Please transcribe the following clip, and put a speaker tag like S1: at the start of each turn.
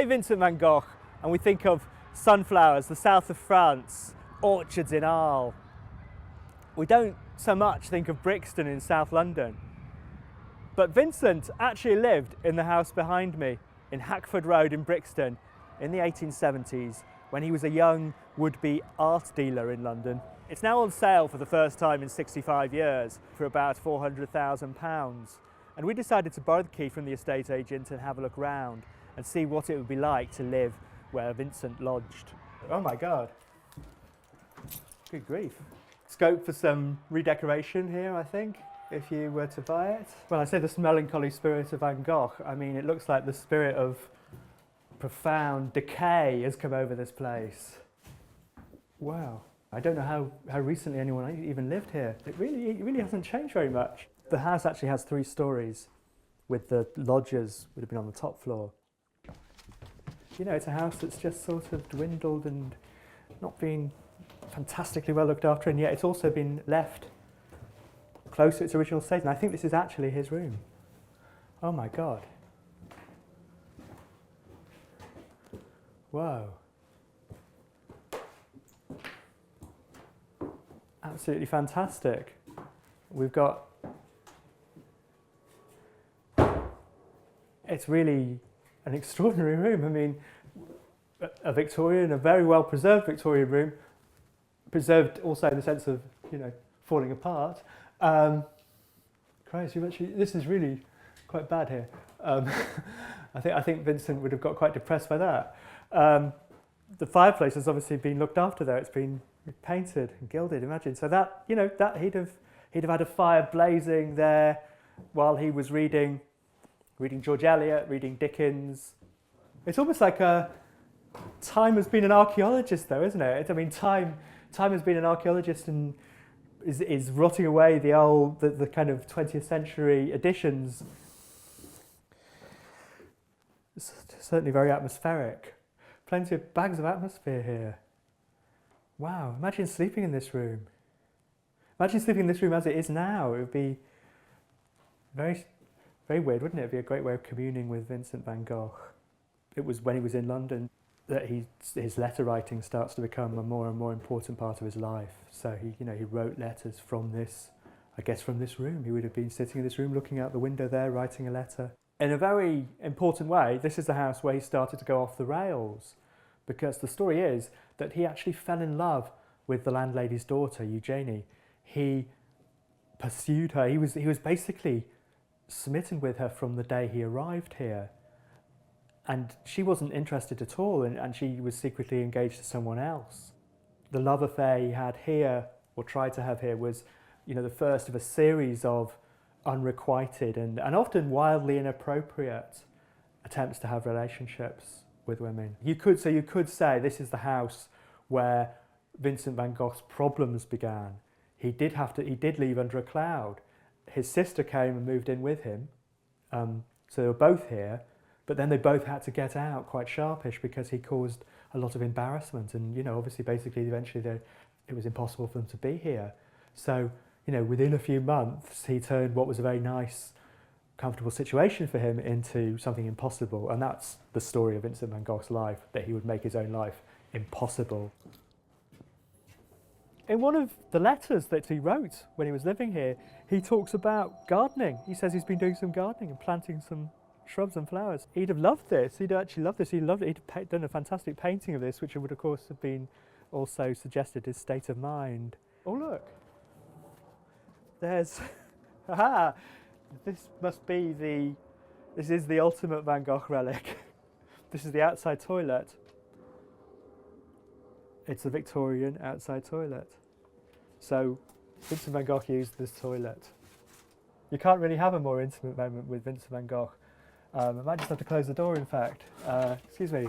S1: say Vincent van Gogh and we think of sunflowers, the south of France, orchards in Arles. We don't so much think of Brixton in South London. But Vincent actually lived in the house behind me in Hackford Road in Brixton in the 1870s when he was a young would-be art dealer in London. It's now on sale for the first time in 65 years for about £400,000. And we decided to borrow the key from the estate agent and have a look round and see what it would be like to live where Vincent lodged. Oh my God. Good grief. Scope for some redecoration here, I think, if you were to buy it. Well, I say this melancholy spirit of Van Gogh. I mean, it looks like the spirit of profound decay has come over this place. Wow. I don't know how recently anyone even lived here. It really hasn't changed very much. The house actually has 3 stories, with the lodgers would have been on the top floor. You know, it's a house that's just sort of dwindled and not been fantastically well looked after, and yet it's also been left close to its original state. And I think this is actually his room. Oh my God. Whoa. Absolutely fantastic. We've got, it's really an extraordinary room. I mean, a Victorian, a very well preserved Victorian room, preserved also in the sense of, you know, falling apart. Christ, this is really quite bad here. I think Vincent would have got quite depressed by that. The fireplace has obviously been looked after there. It's been painted and gilded. Imagine. So that, you know, that he'd have had a fire blazing there while he was reading George Eliot, reading Dickens. It's almost like time has been an archaeologist, though, isn't it? I mean, time has been an archaeologist and is rotting away the kind of 20th century editions. It's certainly very atmospheric. Plenty of bags of atmosphere here. Wow, imagine sleeping in this room. Imagine sleeping in this room as it is now. It would be very, very weird, wouldn't it? It would be a great way of communing with Vincent van Gogh. It was when he was in London that his letter writing starts to become a more and more important part of his life. So he wrote letters from this room. He would have been sitting in this room looking out the window there, writing a letter. In a very important way, this is the house where he started to go off the rails, because the story is that he actually fell in love with the landlady's daughter, Eugenie. He pursued her. He was basically smitten with her from the day he arrived here. And she wasn't interested at all, and she was secretly engaged to someone else. The love affair he had here, or tried to have here, was, you know, the first of a series of unrequited and often wildly inappropriate attempts to have relationships with women. You could say this is the house where Vincent van Gogh's problems began. He did leave under a cloud. His sister came and moved in with him, so they were both here. But then they both had to get out quite sharpish because he caused a lot of embarrassment, and, you know, obviously, basically, eventually, it was impossible for them to be here. So, you know, within a few months, he turned what was a very nice, comfortable situation for him into something impossible, and that's the story of Vincent van Gogh's life, that he would make his own life impossible. In one of the letters that he wrote when he was living here, he talks about gardening. He says he's been doing some gardening and planting some shrubs and flowers. He'd have loved this. He'd actually loved this. He'd have done a fantastic painting of this, which would, of course, have been also suggested his state of mind. Oh, look. There's... Aha! This is the ultimate Van Gogh relic. This is the outside toilet. It's a Victorian outside toilet. So, Vincent van Gogh used this toilet. You can't really have a more intimate moment with Vincent van Gogh. I might just have to close the door, in fact. Excuse me.